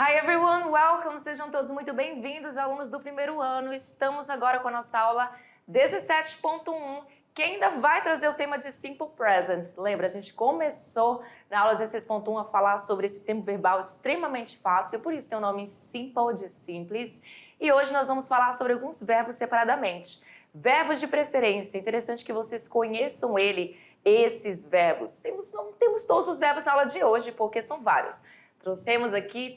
Hi everyone, welcome! Sejam todos muito bem-vindos, alunos do primeiro ano. Estamos agora com a nossa aula 17.1, que ainda vai trazer o tema de Simple Present. Lembra, a gente começou na aula 16.1 a falar sobre esse tempo verbal extremamente fácil, por isso tem o nome Simple de simples. E hoje nós vamos falar sobre alguns verbos separadamente. Verbos de preferência, interessante que vocês conheçam esses verbos. Não temos todos os verbos na aula de hoje, porque são vários.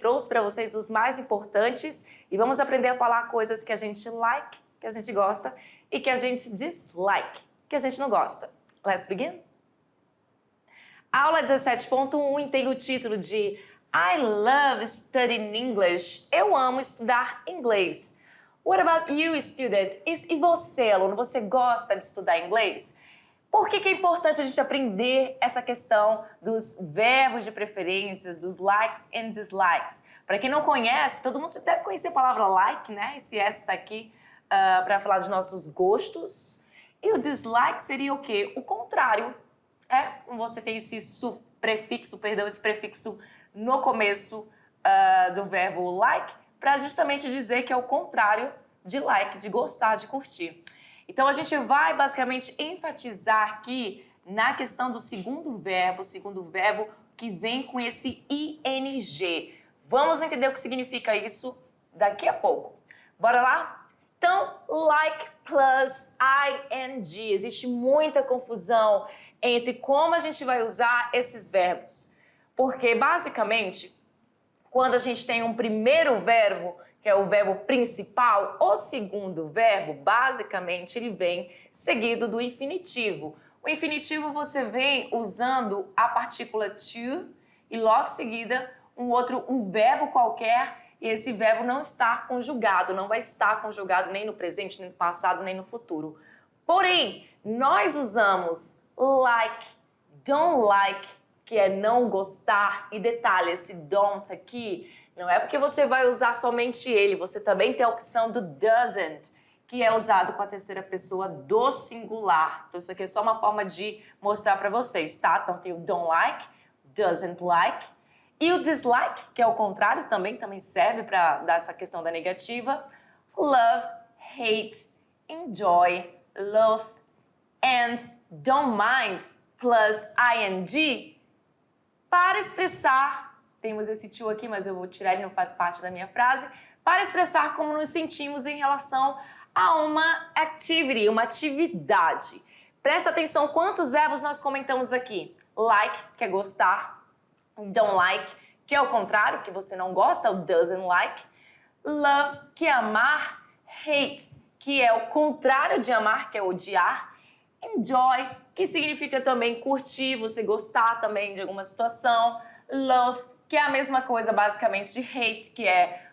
Trouxe para vocês os mais importantes e vamos aprender a falar coisas que a gente like, que a gente gosta, e que a gente dislike, que a gente não gosta. Let's begin? A aula 17.1 tem o título de I love studying English. Eu amo estudar inglês. What about you, student? E você, aluno, você gosta de estudar inglês? Por que é importante a gente aprender essa questão dos verbos de preferências, dos likes and dislikes? Para quem não conhece, todo mundo deve conhecer a palavra like, né? Esse S está aqui para falar dos nossos gostos. E o dislike seria o quê? O contrário. Você tem esse prefixo no começo do verbo like, para justamente dizer que é o contrário de like, de gostar, de curtir. Então, a gente vai basicamente enfatizar aqui na questão do segundo verbo que vem com esse ing. Vamos entender o que significa isso daqui a pouco. Bora lá? Então, like plus ing. Existe muita confusão entre como a gente vai usar esses verbos. Porque, basicamente, quando a gente tem um primeiro verbo, que é o verbo principal, o segundo verbo, basicamente, ele vem seguido do infinitivo. O infinitivo você vem usando a partícula to e logo em seguida um verbo qualquer, e esse verbo não está conjugado, não vai estar conjugado nem no presente, nem no passado, nem no futuro. Porém, nós usamos like, don't like, que é não gostar, e detalhe, esse don't aqui, não é porque você vai usar somente ele, você também tem a opção do doesn't, que é usado com a terceira pessoa do singular. Então isso aqui é só uma forma de mostrar para vocês, tá? Então tem o don't like, doesn't like, e o dislike, que é o contrário, também serve para dar essa questão da negativa. Love, hate, enjoy, love, and don't mind, plus ing, para expressar, temos esse to aqui, mas eu vou tirar, ele não faz parte da minha frase, para expressar como nos sentimos em relação a uma activity, uma atividade. Presta atenção quantos verbos nós comentamos aqui. Like, que é gostar. Don't like, que é o contrário, que você não gosta, o doesn't like. Love, que é amar. Hate, que é o contrário de amar, que é odiar. Enjoy, que significa também curtir, você gostar também de alguma situação. Love, que é a mesma coisa basicamente de hate, que é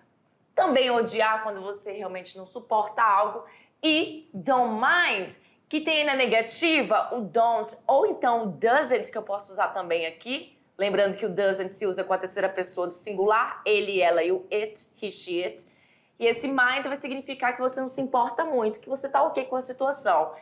também odiar quando você realmente não suporta algo. E don't mind, que tem aí na negativa o don't ou então o doesn't, que eu posso usar também aqui. Lembrando que o doesn't se usa com a terceira pessoa do singular, ele, ela e o it, he, she, it. E esse mind vai significar que você não se importa muito, que você tá ok com a situação.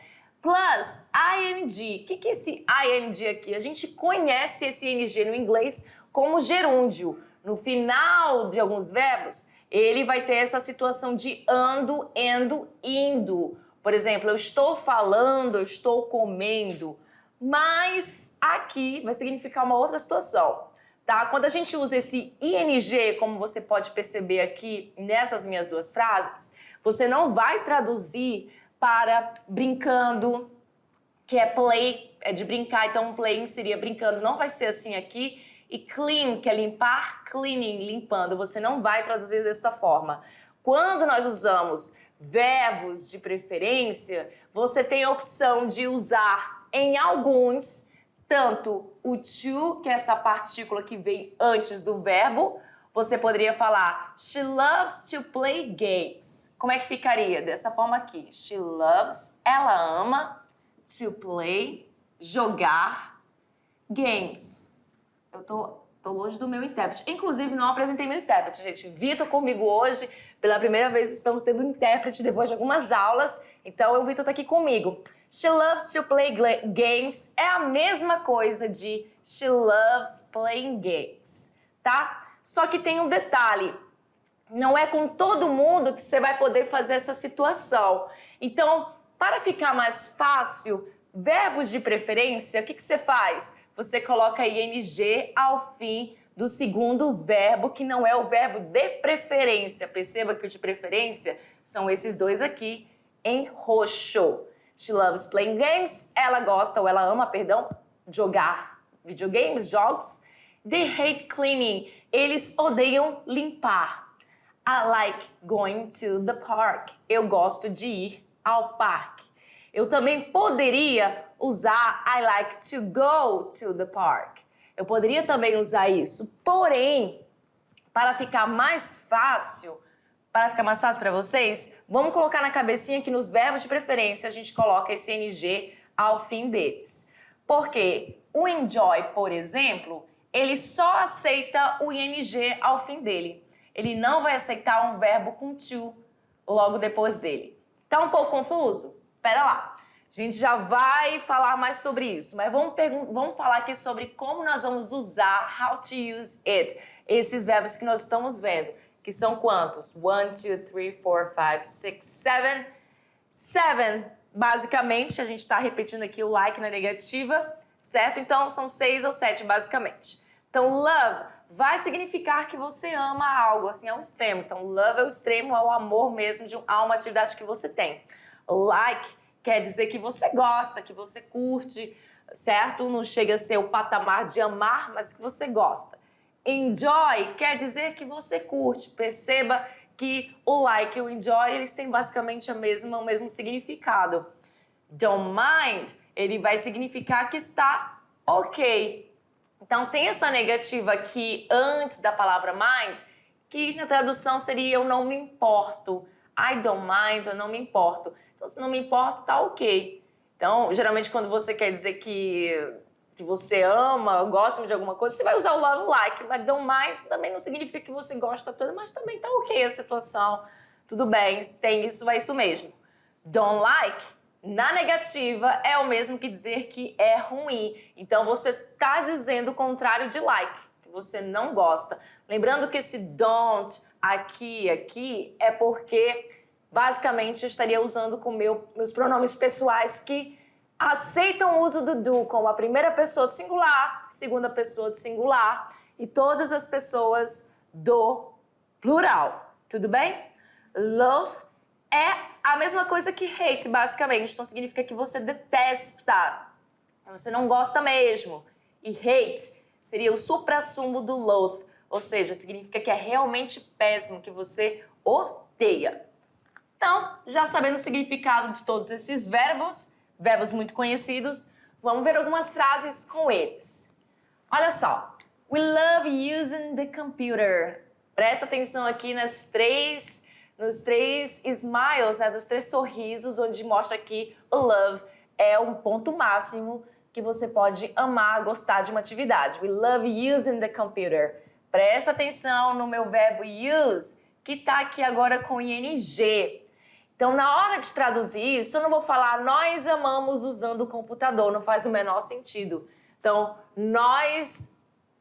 Plus ing. O que é esse ing aqui? A gente conhece esse ing no inglês como gerúndio. No final de alguns verbos, ele vai ter essa situação de ando, endo, indo. Por exemplo, eu estou falando, eu estou comendo. Mas aqui vai significar uma outra situação, tá? Quando a gente usa esse ing, como você pode perceber aqui nessas minhas duas frases, você não vai traduzir para brincando, que é play, é de brincar, então playing seria brincando, não vai ser assim aqui. E clean, que é limpar, cleaning, limpando, você não vai traduzir desta forma. Quando nós usamos verbos de preferência, você tem a opção de usar em alguns, tanto o to, que é essa partícula que vem antes do verbo, você poderia falar she loves to play games. Como é que ficaria? Dessa forma aqui. She loves, ela ama, to play, jogar, games. Eu tô longe do meu intérprete. Inclusive, não apresentei meu intérprete, gente. Vitor comigo hoje. Pela primeira vez estamos tendo um intérprete depois de algumas aulas. Então, o Vitor tá aqui comigo. She loves to play games é a mesma coisa de she loves playing games, tá? Só que tem um detalhe, não é com todo mundo que você vai poder fazer essa situação. Então, para ficar mais fácil, verbos de preferência, o que você faz? Você coloca ing ao fim do segundo verbo, que não é o verbo de preferência. Perceba que o de preferência são esses dois aqui, em roxo. She loves playing games. Ela gosta, ou ela ama, perdão, jogar videogames, jogos. They hate cleaning. Eles odeiam limpar. I like going to the park. Eu gosto de ir ao parque. Eu também poderia usar I like to go to the park. Eu poderia também usar isso. Porém, para ficar mais fácil para vocês, vamos colocar na cabecinha que nos verbos de preferência a gente coloca esse ing ao fim deles. Porque o enjoy, por exemplo, ele só aceita o ing ao fim dele. Ele não vai aceitar um verbo com to logo depois dele. Tá um pouco confuso? Pera lá. A gente já vai falar mais sobre isso, mas vamos falar aqui sobre como nós vamos usar how to use it, esses verbos que nós estamos vendo, que são quantos? 1, 2, 3, 4, 5, 6, 7. 7, basicamente, a gente está repetindo aqui o like na negativa, certo? Então, são 6 ou 7, basicamente. Então, love vai significar que você ama algo, assim, ao extremo. Então, love é o extremo, é o amor mesmo a uma atividade que você tem. Like quer dizer que você gosta, que você curte, certo? Não chega a ser o patamar de amar, mas que você gosta. Enjoy quer dizer que você curte. Perceba que o like e o enjoy, eles têm basicamente o mesmo significado. Don't mind, ele vai significar que está ok. Então, tem essa negativa aqui antes da palavra mind, que na tradução seria eu não me importo. I don't mind, eu não me importo. Então, se não me importa, tá ok. Então, geralmente, quando você quer dizer que você ama, gosta de alguma coisa, você vai usar o love like, mas don't mind também não significa que você gosta tanto, mas também tá ok a situação. Tudo bem, se tem isso, vai isso mesmo. Don't like, na negativa, é o mesmo que dizer que é ruim. Então, você tá dizendo o contrário de like, que você não gosta. Lembrando que esse don't aqui é porque basicamente eu estaria usando com meus pronomes pessoais que aceitam o uso do do como a primeira pessoa do singular, segunda pessoa do singular e todas as pessoas do plural. Tudo bem? Love é a mesma coisa que hate, basicamente. Então significa que você detesta, você não gosta mesmo. E hate seria o suprassumo do loathe, ou seja, significa que é realmente péssimo, que você odeia. Então, já sabendo o significado de todos esses verbos muito conhecidos, vamos ver algumas frases com eles. Olha só. We love using the computer. Presta atenção aqui nos três smiles, né, dos 3 sorrisos, onde mostra que o love é um ponto máximo que você pode amar, gostar de uma atividade. We love using the computer. Presta atenção no meu verbo use, que está aqui agora com ing. Então, na hora de traduzir isso, eu não vou falar nós amamos usando o computador, não faz o menor sentido. Então, nós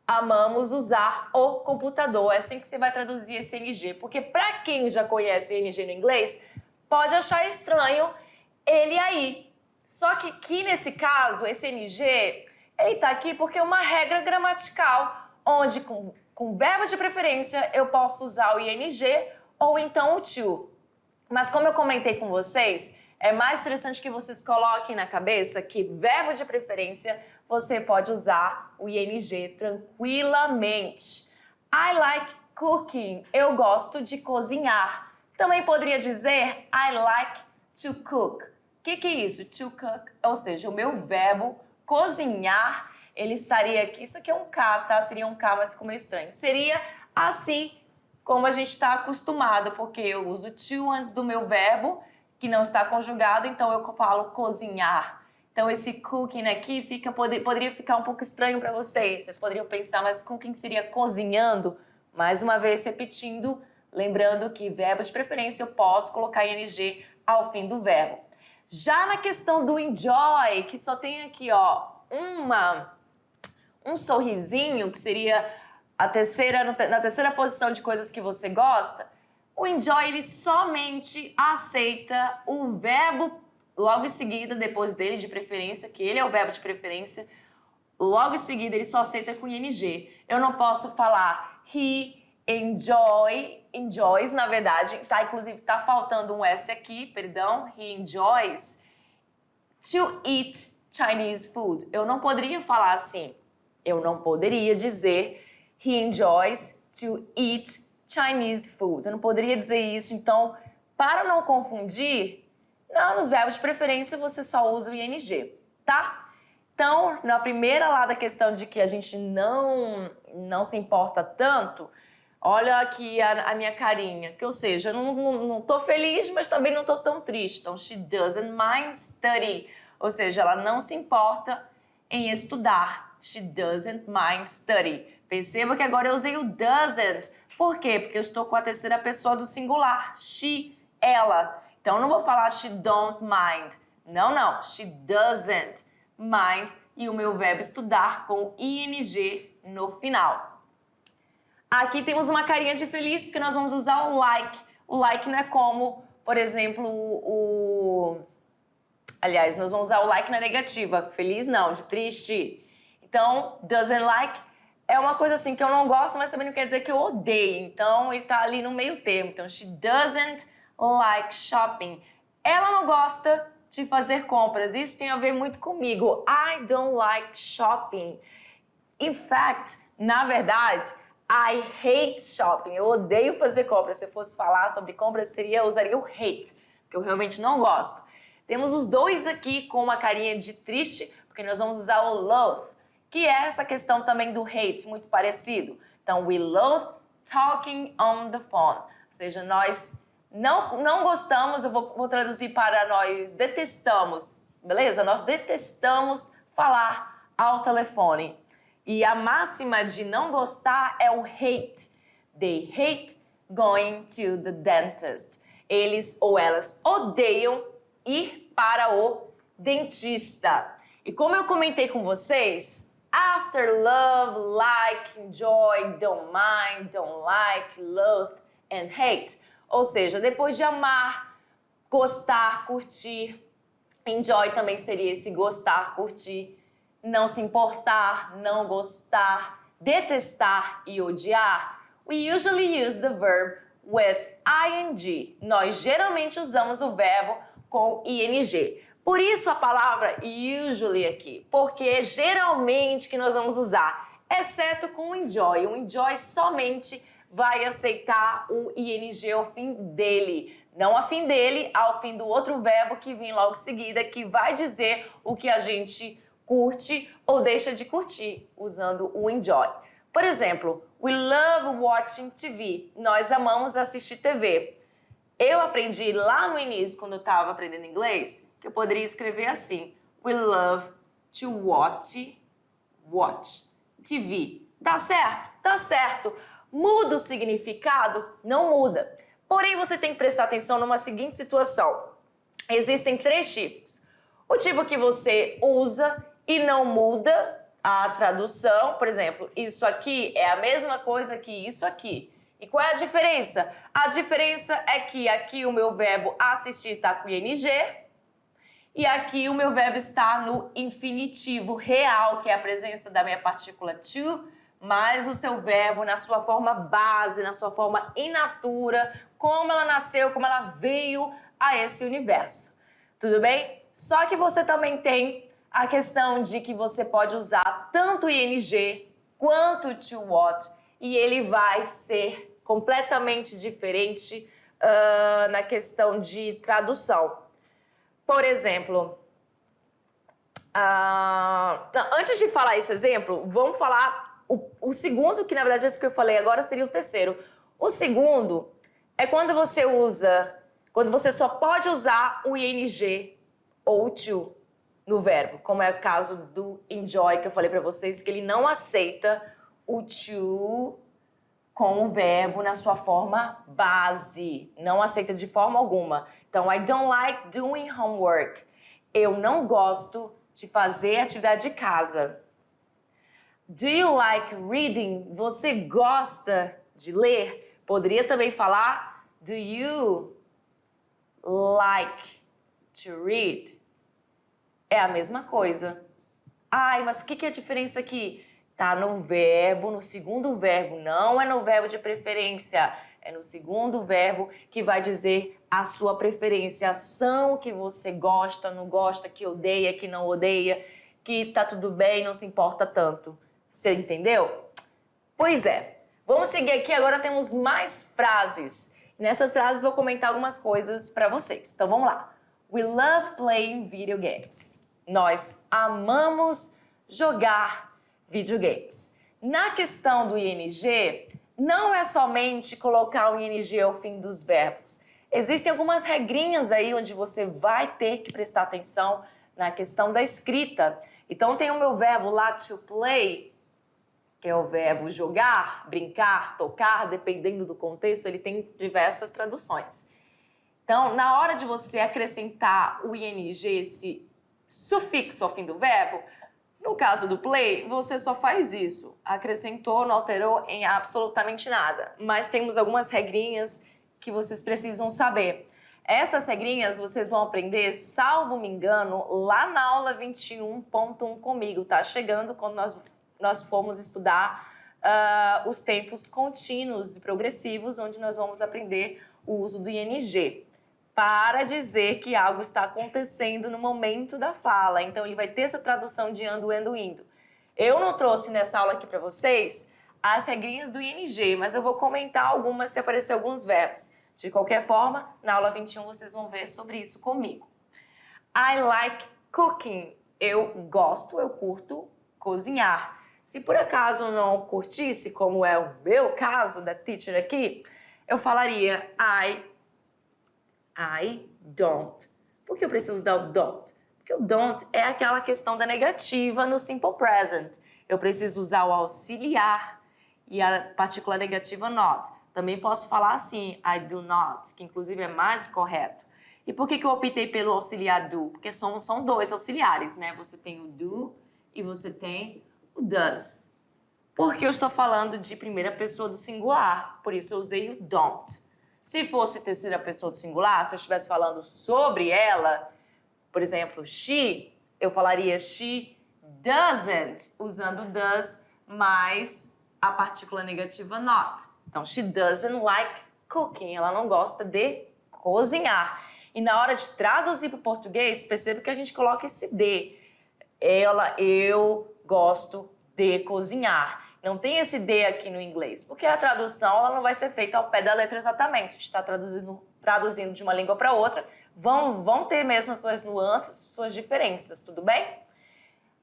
amamos usar o computador. É assim que você vai traduzir esse ing. Porque para quem já conhece o ing no inglês, pode achar estranho ele aí. Só que aqui nesse caso, esse ing, ele está aqui porque é uma regra gramatical, onde com verbos de preferência eu posso usar o ing ou então o to. Mas como eu comentei com vocês, é mais interessante que vocês coloquem na cabeça que verbo de preferência você pode usar o ing tranquilamente. I like cooking. Eu gosto de cozinhar. Também poderia dizer I like to cook. O que é isso? To cook, ou seja, o meu verbo cozinhar, ele estaria aqui. Isso aqui é um K, tá? Seria um K, mas ficou meio estranho. Seria assim como a gente está acostumado, porque eu uso to antes do meu verbo, que não está conjugado, então eu falo cozinhar. Então esse cooking aqui poderia ficar um pouco estranho para vocês. Vocês poderiam pensar, mas cooking seria cozinhando? Mais uma vez repetindo, lembrando que verbo de preferência eu posso colocar ing ao fim do verbo. Já na questão do enjoy, que só tem aqui ó, um sorrisinho, que seria na terceira posição de coisas que você gosta, o enjoy ele somente aceita o verbo logo em seguida, depois dele, de preferência, que ele é o verbo de preferência, logo em seguida ele só aceita com ing. Eu não posso falar he enjoys, na verdade, tá? Inclusive tá faltando um S aqui, perdão, he enjoys to eat Chinese food. Eu não poderia falar assim. Eu não poderia dizer he enjoys to eat Chinese food. Eu não poderia dizer isso. Então, para não confundir, nos verbos de preferência você só usa o ing, tá? Então, na primeira lá da questão de que a gente não se importa tanto, olha aqui a minha carinha, que ou seja, eu não tô feliz, mas também não tô tão triste. Então, she doesn't mind study. Ou seja, ela não se importa em estudar. She doesn't mind study. Perceba que agora eu usei o doesn't. Por quê? Porque eu estou com a terceira pessoa do singular. She, ela. Então, eu não vou falar she don't mind. Não. She doesn't mind. E o meu verbo estudar com ing no final. Aqui temos uma carinha de feliz, porque nós vamos usar o like. O like não é como, por exemplo, Aliás, nós vamos usar o like na negativa. Feliz não, de triste. Então, doesn't like é uma coisa assim que eu não gosto, mas também não quer dizer que eu odeio. Então, ele tá ali no meio termo. Então, she doesn't like shopping. Ela não gosta de fazer compras. Isso tem a ver muito comigo. I don't like shopping. In fact, na verdade, I hate shopping. Eu odeio fazer compras. Se eu fosse falar sobre compras, eu usaria o hate, porque eu realmente não gosto. Temos os dois aqui com uma carinha de triste, porque nós vamos usar o loathe, que é essa questão também do hate, muito parecido. Então, we loathe talking on the phone. Ou seja, nós não gostamos, eu vou traduzir para nós detestamos, beleza? Nós detestamos falar ao telefone. E a máxima de não gostar é o hate. They hate going to the dentist. Eles ou elas odeiam ir para o dentista. E como eu comentei com vocês, after love, like, enjoy, don't mind, don't like, love and hate. Ou seja, depois de amar, gostar, curtir, enjoy também seria esse gostar, curtir, não se importar, não gostar, detestar e odiar. We usually use the verb with ing. Nós geralmente usamos o verbo com ing. Por isso a palavra usually aqui, porque é geralmente que nós vamos usar, exceto com o enjoy. O enjoy somente vai aceitar o ing ao fim dele. Não ao fim dele, ao fim do outro verbo que vem logo em seguida, que vai dizer o que a gente curte ou deixa de curtir, usando o enjoy. Por exemplo, we love watching TV. Nós amamos assistir TV. Eu aprendi lá no início, quando eu estava aprendendo inglês, que eu poderia escrever assim: we love to watch TV. Dá certo? Dá certo. Muda o significado? Não muda. Porém, você tem que prestar atenção numa seguinte situação. Existem 3 tipos. O tipo que você usa e não muda a tradução. Por exemplo, isso aqui é a mesma coisa que isso aqui. E qual é a diferença? A diferença é que aqui o meu verbo assistir está com ing e aqui o meu verbo está no infinitivo real, que é a presença da minha partícula to, mais o seu verbo na sua forma base, na sua forma in natura, como ela nasceu, como ela veio a esse universo. Tudo bem? Só que você também tem a questão de que você pode usar tanto ing quanto to what e ele vai ser completamente diferente na questão de tradução. Por exemplo, antes de falar esse exemplo, vamos falar o segundo, que na verdade esse que eu falei agora seria o terceiro. O segundo é quando você só pode usar o ing ou o to no verbo, como é o caso do enjoy, que eu falei para vocês, que ele não aceita o to com o verbo na sua forma base. Não aceita de forma alguma. Então, I don't like doing homework. Eu não gosto de fazer atividade de casa. Do you like reading? Você gosta de ler? Poderia também falar do you like to read? É a mesma coisa. Ai, mas o que é a diferença aqui? Tá no verbo, no segundo verbo, não é no verbo de preferência. É no segundo verbo que vai dizer a sua preferência, a ação que você gosta, não gosta, que odeia, que não odeia, que tá tudo bem, não se importa tanto. Você entendeu? Pois é. Vamos seguir aqui, agora temos mais frases. Nessas frases vou comentar algumas coisas para vocês. Então vamos lá. We love playing video games. Nós amamos jogar videogames. Na questão do ING, não é somente colocar o ING ao fim dos verbos. Existem algumas regrinhas aí onde você vai ter que prestar atenção na questão da escrita. Então tem o meu verbo lá, to play, que é o verbo jogar, brincar, tocar, dependendo do contexto, ele tem diversas traduções. Então, na hora de você acrescentar o ING, esse sufixo ao fim do verbo, no caso do play, você só faz isso. Acrescentou, não alterou em absolutamente nada. Mas temos algumas regrinhas que vocês precisam saber. Essas regrinhas vocês vão aprender, salvo me engano, lá na aula 21.1 comigo. Tá chegando quando nós formos estudar os tempos contínuos e progressivos, onde nós vamos aprender o uso do ING. Para dizer que algo está acontecendo no momento da fala. Então, ele vai ter essa tradução de ando, endo, indo. Eu não trouxe nessa aula aqui para vocês as regrinhas do ING, mas eu vou comentar algumas se aparecer alguns verbos. De qualquer forma, na aula 21 vocês vão ver sobre isso comigo. I like cooking. Eu gosto, eu curto cozinhar. Se por acaso eu não curtisse, como é o meu caso da teacher aqui, eu falaria I don't. Por que eu preciso dar o don't? Porque o don't é aquela questão da negativa no simple present. Eu preciso usar o auxiliar e a partícula negativa not. Também posso falar assim, I do not, que inclusive é mais correto. E por que eu optei pelo auxiliar do? Porque são dois auxiliares, né? Você tem o do e você tem o does. Porque eu estou falando de primeira pessoa do singular, por isso eu usei o don't. Se fosse terceira pessoa do singular, se eu estivesse falando sobre ela, por exemplo, she, eu falaria she doesn't, usando does mais a partícula negativa not. Então, she doesn't like cooking, ela não gosta de cozinhar. E na hora de traduzir para o português, perceba que a gente coloca esse de. Eu gosto de cozinhar. Não tem esse de aqui no inglês, porque a tradução ela não vai ser feita ao pé da letra exatamente. A gente está traduzindo de uma língua para outra. Vão ter mesmo as suas nuances, suas diferenças, tudo bem?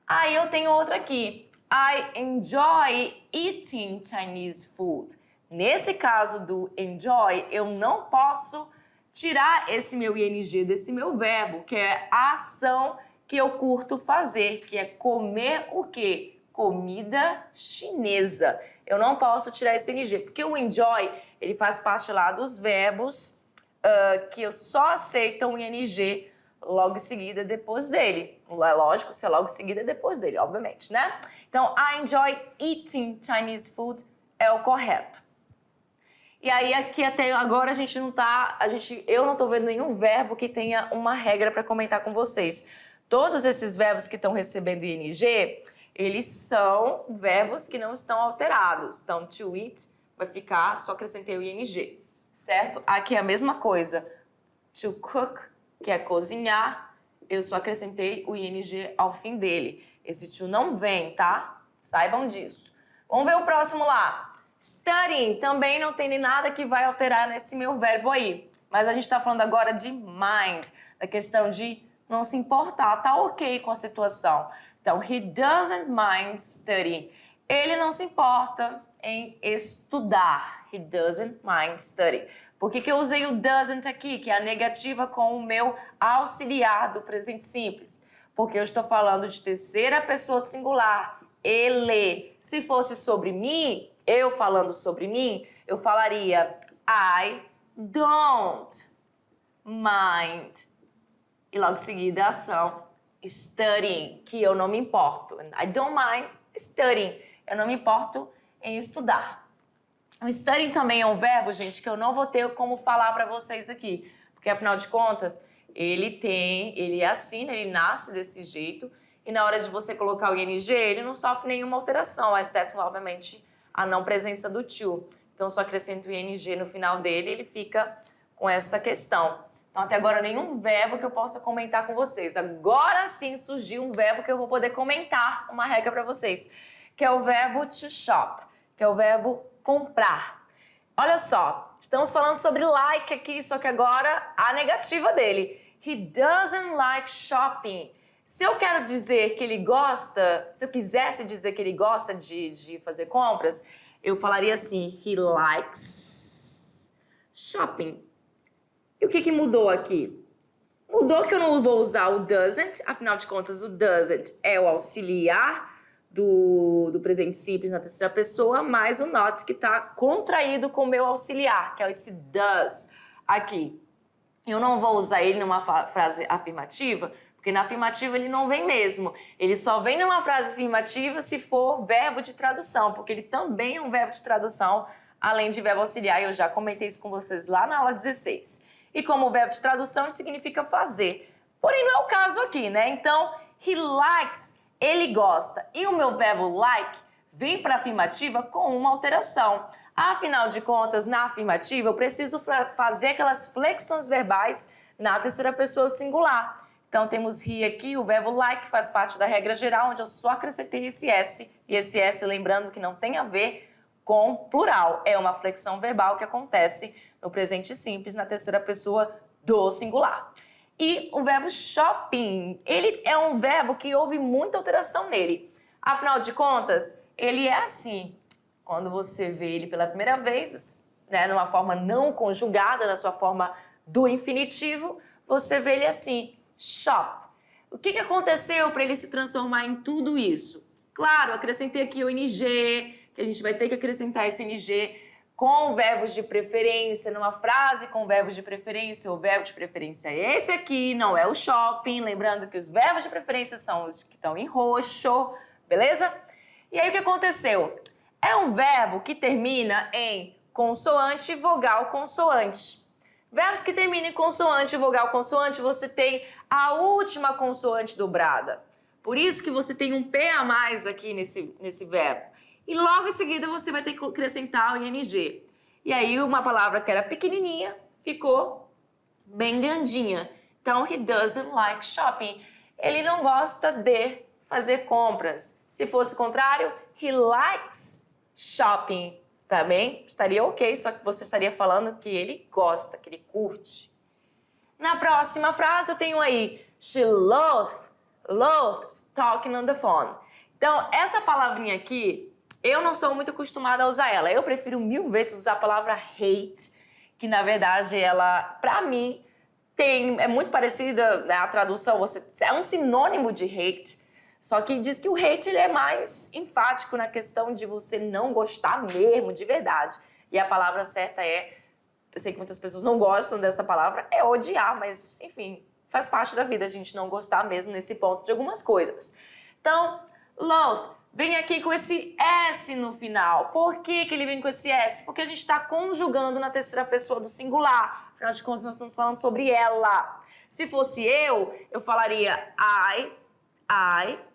Aí eu tenho outra aqui. I enjoy eating Chinese food. Nesse caso do enjoy, eu não posso tirar esse meu ing desse meu verbo, que é a ação que eu curto fazer, que é comer o quê? Comida chinesa. Eu não posso tirar esse ing, porque o enjoy, ele faz parte lá dos verbos que só aceitam o ing logo em seguida depois dele. É lógico, se é logo em seguida depois dele, obviamente, né? Então, I enjoy eating Chinese food é o correto. E aí aqui até agora eu não tô vendo nenhum verbo que tenha uma regra para comentar com vocês. Todos esses verbos que estão recebendo ing, eles são verbos que não estão alterados. Então, to eat vai ficar, só acrescentei o ing, certo? Aqui é a mesma coisa. To cook, que é cozinhar, eu só acrescentei o ing ao fim dele. Esse to não vem, tá? Saibam disso. Vamos ver o próximo lá. Studying, também não tem nem nada que vai alterar nesse meu verbo aí. Mas a gente está falando agora de mind, da questão de não se importar, tá ok com a situação. Então, he doesn't mind studying. Ele não se importa em estudar. He doesn't mind studying. Por que eu usei o doesn't aqui, que é a negativa com o meu auxiliar do presente simples? Porque eu estou falando de terceira pessoa do singular. Ele. Se fosse sobre mim, eu falando sobre mim, eu falaria I don't mind. E logo em seguida a ação studying, que eu não me importo. I don't mind studying. eu não me importo em estudar. O studying também é um verbo, gente, que eu não vou ter como falar para vocês aqui, porque afinal de contas, ele é assim, né? Ele nasce desse jeito, e na hora de você colocar o ing, ele não sofre nenhuma alteração, exceto, obviamente, a não presença do to. Então, só acrescento o ing no final dele, ele fica com essa questão. Então, até agora, nenhum verbo que eu possa comentar com vocês. Agora sim surgiu um verbo que eu vou poder comentar, uma regra para vocês, que é o verbo to shop, que é o verbo comprar. Olha só, estamos falando sobre like aqui, só que agora a negativa dele. He doesn't like shopping. Se eu quero dizer que ele gosta, se eu quisesse dizer que ele gosta de fazer compras, eu falaria assim, he likes shopping. E o que mudou aqui? Mudou que eu não vou usar o doesn't, afinal de contas o doesn't é o auxiliar do presente simples na terceira pessoa, mais o not que está contraído com o meu auxiliar, que é esse does aqui. Eu não vou usar ele numa frase afirmativa, porque na afirmativa ele não vem mesmo. Ele só vem numa frase afirmativa se for verbo de tradução, porque ele também é um verbo de tradução, além de verbo auxiliar, e eu já comentei isso com vocês lá na aula 16. E como verbo de tradução, ele significa fazer. Porém, não é o caso aqui, né? Então, he likes, ele gosta. E o meu verbo like vem para a afirmativa com uma alteração. Afinal de contas, na afirmativa, eu preciso fazer aquelas flexões verbais na terceira pessoa do singular. Então, temos he aqui, o verbo like faz parte da regra geral, onde eu só acrescentei esse S. E esse S, lembrando que não tem a ver com plural. É uma flexão verbal que acontece no presente simples, na terceira pessoa do singular. E o verbo shopping, ele é um verbo que houve muita alteração nele. Afinal de contas, ele é assim. Quando você vê ele pela primeira vez, né, numa forma não conjugada, na sua forma do infinitivo, você vê ele assim, shop. O que aconteceu para ele se transformar em tudo isso? Claro, acrescentei aqui o ing, que a gente vai ter que acrescentar esse ing com verbos de preferência, numa frase com verbos de preferência, o verbo de preferência é esse aqui, não é o shopping, lembrando que os verbos de preferência são os que estão em roxo, beleza? E aí o que aconteceu? É um verbo que termina em consoante, vogal, consoante. Verbos que terminam em consoante, vogal, consoante, você tem a última consoante dobrada. Por isso que você tem um P a mais aqui nesse verbo. E logo em seguida você vai ter que acrescentar o ing. E aí uma palavra que era pequenininha ficou bem grandinha. Então, he doesn't like shopping. Ele não gosta de fazer compras. Se fosse o contrário, he likes shopping. Também estaria ok, só que você estaria falando que ele gosta, que ele curte. Na próxima frase eu tenho aí, she loathes talking on the phone. Então, essa palavrinha aqui, eu não sou muito acostumada a usar ela. Eu prefiro 1000 vezes usar a palavra hate, que na verdade ela, pra mim, é muito parecida, né, a tradução, é um sinônimo de hate, só que diz que o hate ele é mais enfático na questão de você não gostar mesmo, de verdade. E a palavra certa é, eu sei que muitas pessoas não gostam dessa palavra, é odiar, mas enfim, faz parte da vida a gente não gostar mesmo nesse ponto de algumas coisas. Então, loathe vem aqui com esse S no final. Por que ele vem com esse S? Porque a gente está conjugando na terceira pessoa do singular. Afinal de contas, nós estamos falando sobre ela. Se fosse eu falaria I.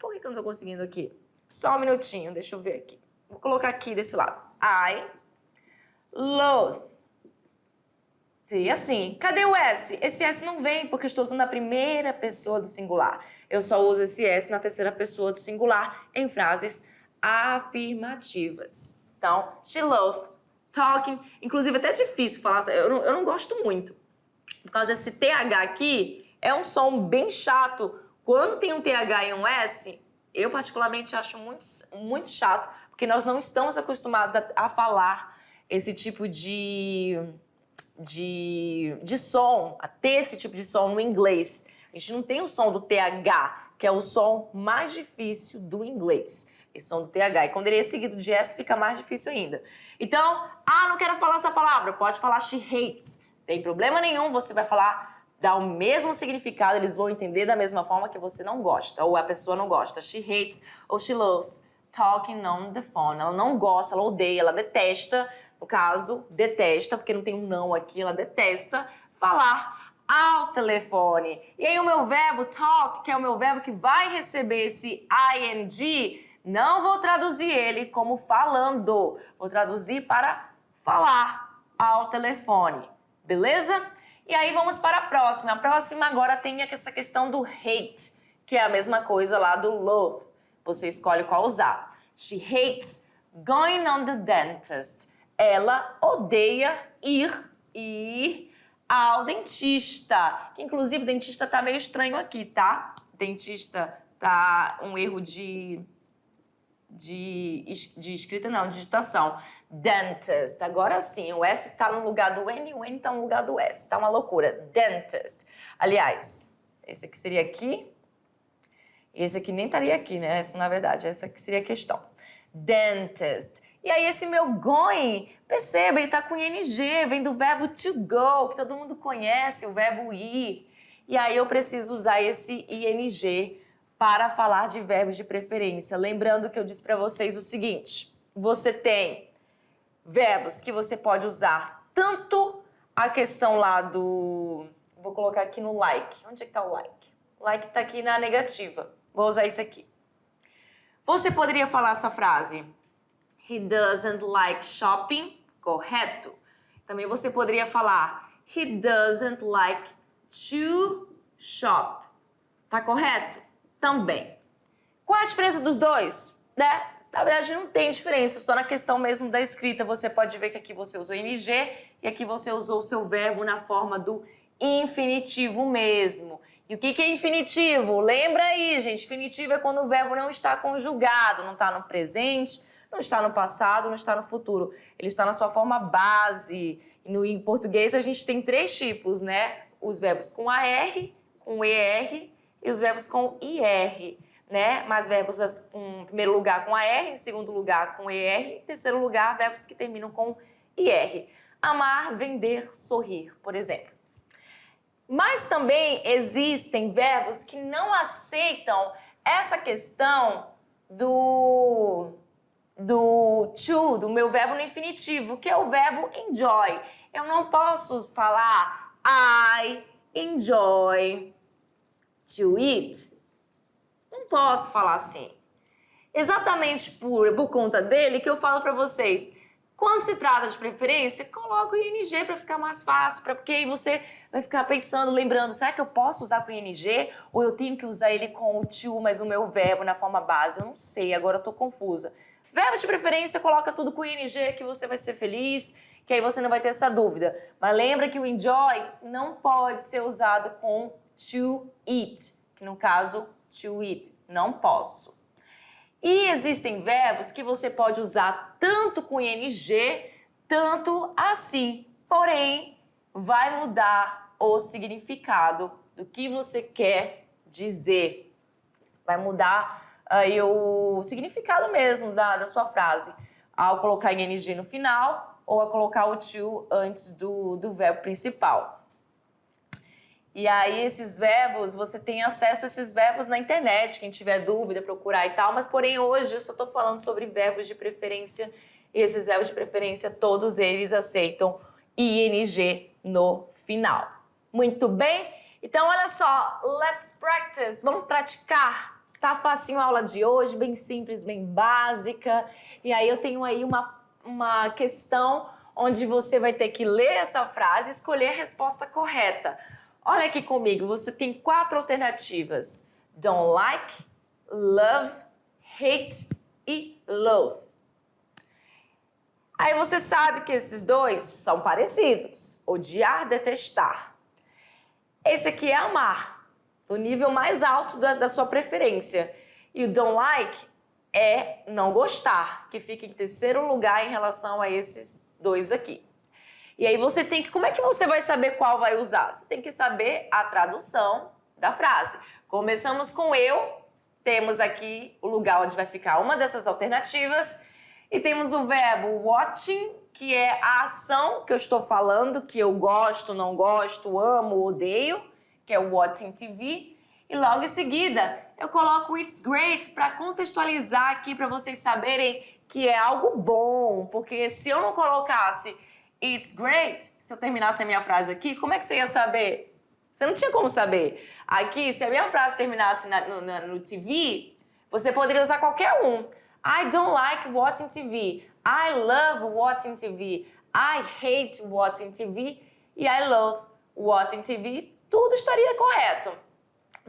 Por que eu não estou conseguindo aqui? Só um minutinho, deixa eu ver aqui. Vou colocar aqui desse lado. I loathe. E assim, cadê o S? Esse S não vem porque eu estou usando a primeira pessoa do singular. Eu só uso esse S na terceira pessoa do singular em frases afirmativas. Então, she loathes talking. Inclusive, até é difícil falar, eu não gosto muito. Por causa desse TH aqui, é um som bem chato. Quando tem um TH e um S, eu particularmente acho muito chato, porque nós não estamos acostumados a falar esse tipo de som, a ter esse tipo de som no inglês. A gente não tem o som do TH, que é o som mais difícil do inglês. Esse som do TH. E quando ele é seguido de S, fica mais difícil ainda. Então, não quero falar essa palavra. Pode falar she hates. Tem problema nenhum, você vai falar, dá o mesmo significado, eles vão entender da mesma forma que você não gosta, ou a pessoa não gosta. She hates ou she loves talking on the phone. Ela não gosta, ela odeia, ela detesta, no caso, detesta, porque não tem um não aqui, ela detesta falar ao telefone. E aí o meu verbo talk, que é o meu verbo que vai receber esse ing, não vou traduzir ele como falando, vou traduzir para falar ao telefone, beleza? E aí vamos para a próxima. A próxima agora tem essa questão do hate, que é a mesma coisa lá do love. Você escolhe qual usar. She hates going on the dentist. Ela odeia ir ao dentista. Que inclusive o dentista tá meio estranho aqui, tá? Dentista tá um erro de escrita, não, de digitação. Dentist. Agora sim, o S tá no lugar do N e o N tá no lugar do S. Tá uma loucura. Dentist. Aliás, esse aqui seria aqui. Esse aqui nem estaria aqui, né? Essa, na verdade, essa aqui seria a questão. Dentist. E aí esse meu going, perceba, ele tá com ing, vem do verbo to go, que todo mundo conhece, o verbo ir. E aí eu preciso usar esse ing para falar de verbos de preferência. Lembrando que eu disse para vocês o seguinte, você tem verbos que você pode usar tanto a questão lá do... Vou colocar aqui no like. Onde é que tá o like? O like tá aqui na negativa. Vou usar isso aqui. Você poderia falar essa frase... He doesn't like shopping, correto? Também você poderia falar he doesn't like to shop, tá correto? Também. Qual é a diferença dos dois? Né? Na verdade não tem diferença, só na questão mesmo da escrita você pode ver que aqui você usou ing e aqui você usou o seu verbo na forma do infinitivo mesmo. E o que é infinitivo? Lembra aí, gente, infinitivo é quando o verbo não está conjugado, não está no presente, não está no passado, não está no futuro. Ele está na sua forma base. Em português a gente tem 3 tipos, né? Os verbos com AR, com ER e os verbos com IR, né? Mas verbos em primeiro lugar com AR, em segundo lugar com ER, em terceiro lugar verbos que terminam com IR. Amar, vender, sorrir, por exemplo. Mas também existem verbos que não aceitam essa questão do to, do meu verbo no infinitivo, que é o verbo enjoy. Eu não posso falar I enjoy to eat. Não posso falar assim. Exatamente por conta dele que eu falo para vocês, quando se trata de preferência, coloca o ing para ficar mais fácil, porque aí você vai ficar pensando, lembrando, será que eu posso usar com ing ou eu tenho que usar ele com o to, mas o meu verbo na forma base? Eu não sei, agora eu tô confusa. Verbo de preferência, coloca tudo com ing que você vai ser feliz, que aí você não vai ter essa dúvida. Mas lembra que o enjoy não pode ser usado com to eat, que no caso, to eat, não posso. E existem verbos que você pode usar tanto com ing, tanto assim. Porém, vai mudar o significado do que você quer dizer. Vai mudar aí o significado mesmo da sua frase, ao colocar ing no final ou a colocar o to antes do verbo principal. E aí esses verbos, você tem acesso a esses verbos na internet, quem tiver dúvida, procurar e tal, mas porém hoje eu só estou falando sobre verbos de preferência e esses verbos de preferência, todos eles aceitam ing no final. Muito bem? Então olha só, let's practice, vamos praticar. Tá facinho a aula de hoje, bem simples, bem básica. E aí eu tenho aí uma questão onde você vai ter que ler essa frase e escolher a resposta correta. Olha aqui comigo, você tem 4 alternativas. Don't like, love, hate e loathe. Aí você sabe que esses dois são parecidos. Odiar, detestar. Esse aqui é amar. Do nível mais alto da sua preferência. E o don't like é não gostar, que fica em terceiro lugar em relação a esses dois aqui. E aí você tem que... Como é que você vai saber qual vai usar? Você tem que saber a tradução da frase. Começamos com eu, temos aqui o lugar onde vai ficar uma dessas alternativas, e temos o verbo watching, que é a ação que eu estou falando, que eu gosto, não gosto, amo, odeio, que é o watching TV, E logo em seguida, eu coloco it's great para contextualizar aqui para vocês saberem que é algo bom. Porque se eu não colocasse it's great, se eu terminasse a minha frase aqui, como é que você ia saber? Você não tinha como saber. Aqui, se a minha frase terminasse no TV, você poderia usar qualquer um. I don't like watching TV. I love watching TV. I hate watching TV. E I love watching TV. Tudo estaria correto.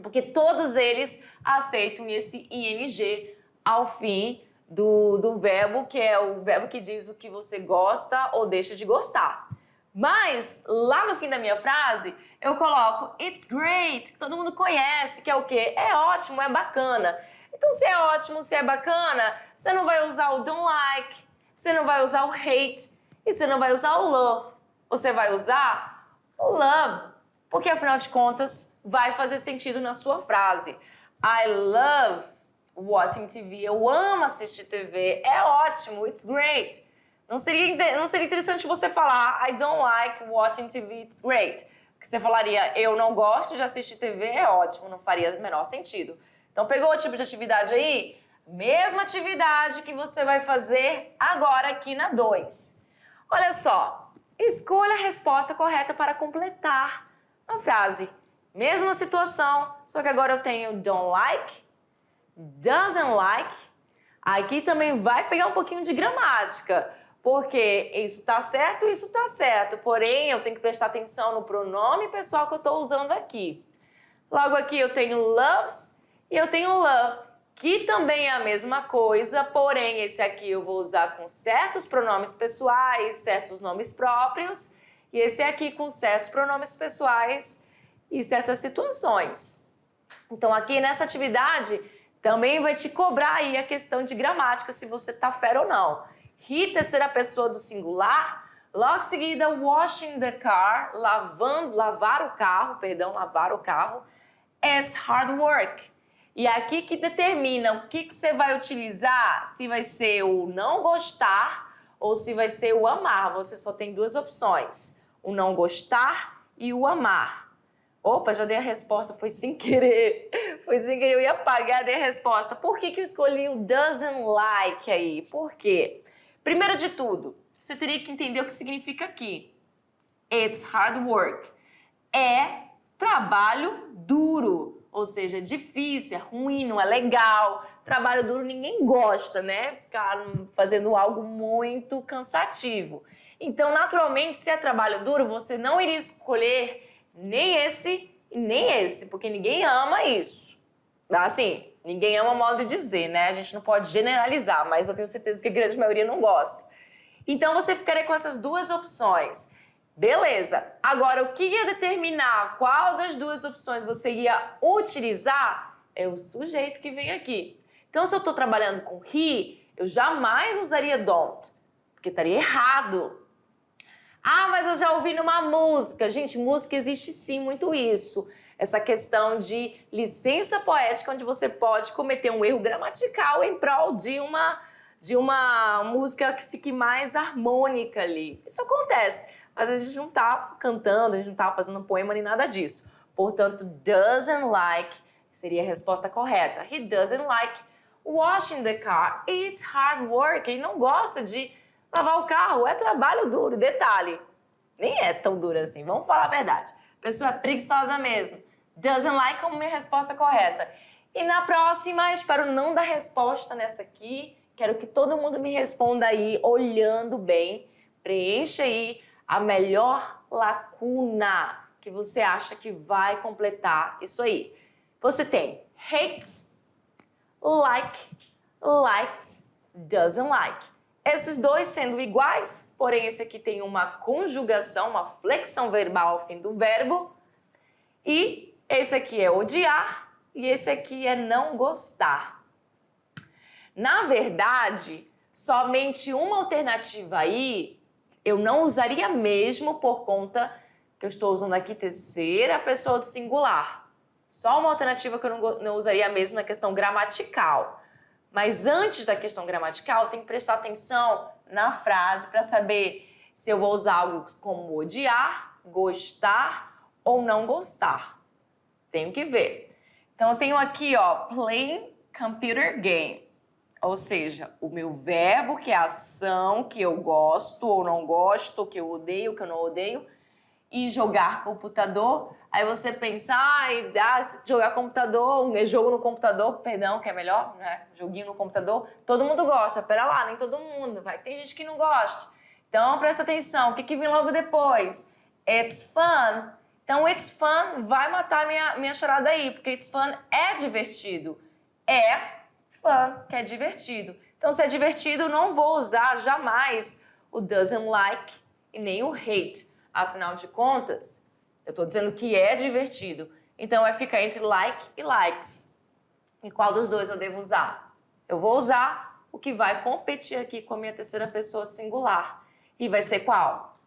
Porque todos eles aceitam esse ing ao fim do verbo, que é o verbo que diz o que você gosta ou deixa de gostar. Mas, lá no fim da minha frase, eu coloco it's great, que todo mundo conhece, que é o quê? É ótimo, é bacana. Então, se é ótimo, se é bacana, você não vai usar o don't like, você não vai usar o hate e você não vai usar o love. Você vai usar o love, porque, afinal de contas, vai fazer sentido na sua frase. I love watching TV. Eu amo assistir TV. É ótimo. It's great. Não seria interessante você falar I don't like watching TV. It's great. Porque você falaria eu não gosto de assistir TV. É ótimo. Não faria o menor sentido. Então, pegou o tipo de atividade aí? Mesma atividade que você vai fazer agora aqui na 2. Olha só. Escolha a resposta correta para completar a frase. Mesma situação, só que agora eu tenho don't like, doesn't like. Aqui também vai pegar um pouquinho de gramática, porque isso tá certo, isso tá certo. Porém, eu tenho que prestar atenção no pronome pessoal que eu estou usando aqui. Logo aqui eu tenho loves e eu tenho love, que também é a mesma coisa, porém esse aqui eu vou usar com certos pronomes pessoais, certos nomes próprios, e esse aqui com certos pronomes pessoais e certas situações. Então, aqui nessa atividade, também vai te cobrar aí a questão de gramática, se você tá fera ou não. He, terceira pessoa do singular. Logo em seguida, washing the car, lavar o carro. It's hard work. E aqui que determina o que você vai utilizar, se vai ser o não gostar ou se vai ser o amar. Você só tem duas opções, o não gostar e o amar. Opa, já dei a resposta, foi sem querer, eu ia apagar, dei a resposta. Por que eu escolhi o doesn't like aí? Por quê? Primeiro de tudo, você teria que entender o que significa aqui. It's hard work. É trabalho duro, ou seja, difícil, é ruim, não é legal. Trabalho duro ninguém gosta, né? Ficar fazendo algo muito cansativo. Então, naturalmente, se é trabalho duro, você não iria escolher nem esse e nem esse, porque ninguém ama isso. Assim, ninguém ama modo de dizer, né? A gente não pode generalizar, mas eu tenho certeza que a grande maioria não gosta. Então, você ficaria com essas duas opções. Beleza. Agora, o que ia determinar qual das duas opções você ia utilizar é o sujeito que vem aqui. Então, se eu estou trabalhando com he, eu jamais usaria don't, porque estaria errado. Ah, mas eu já ouvi numa música. Gente, música existe sim muito isso. Essa questão de licença poética, onde você pode cometer um erro gramatical em prol de uma música que fique mais harmônica ali. Isso acontece, mas a gente não tá cantando, a gente não tá fazendo um poema nem nada disso. Portanto, doesn't like seria a resposta correta. He doesn't like washing the car. It's hard work. Ele não gosta de lavar o carro, é trabalho duro. Detalhe, nem é tão duro assim, vamos falar a verdade. A pessoa é preguiçosa mesmo. Doesn't like como minha resposta correta. E na próxima, eu espero não dar resposta nessa aqui. Quero que todo mundo me responda aí, olhando bem. Preencha aí a melhor lacuna que você acha que vai completar isso aí. Você tem hates, like, likes, doesn't like. Esses dois sendo iguais, porém esse aqui tem uma conjugação, uma flexão verbal ao fim do verbo. E esse aqui é odiar e esse aqui é não gostar. Na verdade, somente uma alternativa aí eu não usaria mesmo por conta que eu estou usando aqui terceira pessoa do singular. Só uma alternativa que eu não usaria mesmo na questão gramatical. Mas antes da questão gramatical, tem que prestar atenção na frase para saber se eu vou usar algo como odiar, gostar ou não gostar. Tenho que ver. Então, eu tenho aqui, ó, play computer game. Ou seja, o meu verbo, que é a ação, que eu gosto ou não gosto, que eu odeio, que eu não odeio, e jogar computador. Aí você pensa, jogar computador, jogo no computador, perdão, que é melhor, né? Joguinho no computador, todo mundo gosta. Pera lá, nem todo mundo, vai ter gente que não gosta. Então, presta atenção, o que vem logo depois? It's fun. Então, it's fun vai matar minha charada aí, porque it's fun é divertido. É fun, que é divertido. Então, se é divertido, não vou usar jamais o doesn't like e nem o hate. Afinal de contas, eu estou dizendo que é divertido. Então, vai ficar entre like e likes. E qual dos dois eu devo usar? Eu vou usar o que vai competir aqui com a minha terceira pessoa do singular. E vai ser qual?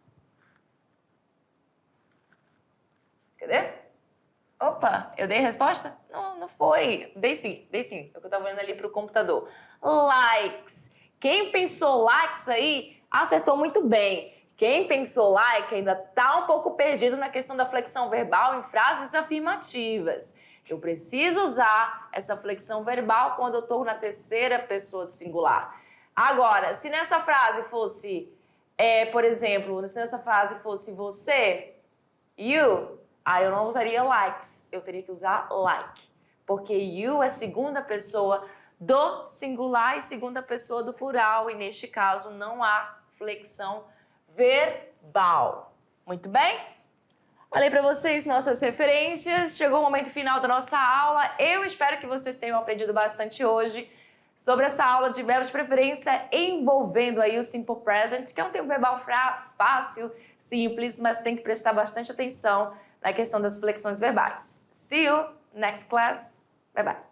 Cadê? Opa, eu dei a resposta? Não foi. Dei sim. É o que eu estava olhando ali para o computador. Likes. Quem pensou likes aí, acertou muito bem. Quem pensou like ainda está um pouco perdido na questão da flexão verbal em frases afirmativas. Eu preciso usar essa flexão verbal quando eu estou na terceira pessoa do singular. Agora, se nessa frase fosse, por exemplo, se nessa frase fosse você, you, aí eu não usaria likes, eu teria que usar like. Porque you é segunda pessoa do singular e segunda pessoa do plural, e neste caso não há flexão verbal. Muito bem? Falei para vocês nossas referências, chegou o momento final da nossa aula. Eu espero que vocês tenham aprendido bastante hoje sobre essa aula de verbos de preferência envolvendo aí o simple present, que é um tempo verbal fácil, simples, mas tem que prestar bastante atenção na questão das flexões verbais. See you next class. Bye bye.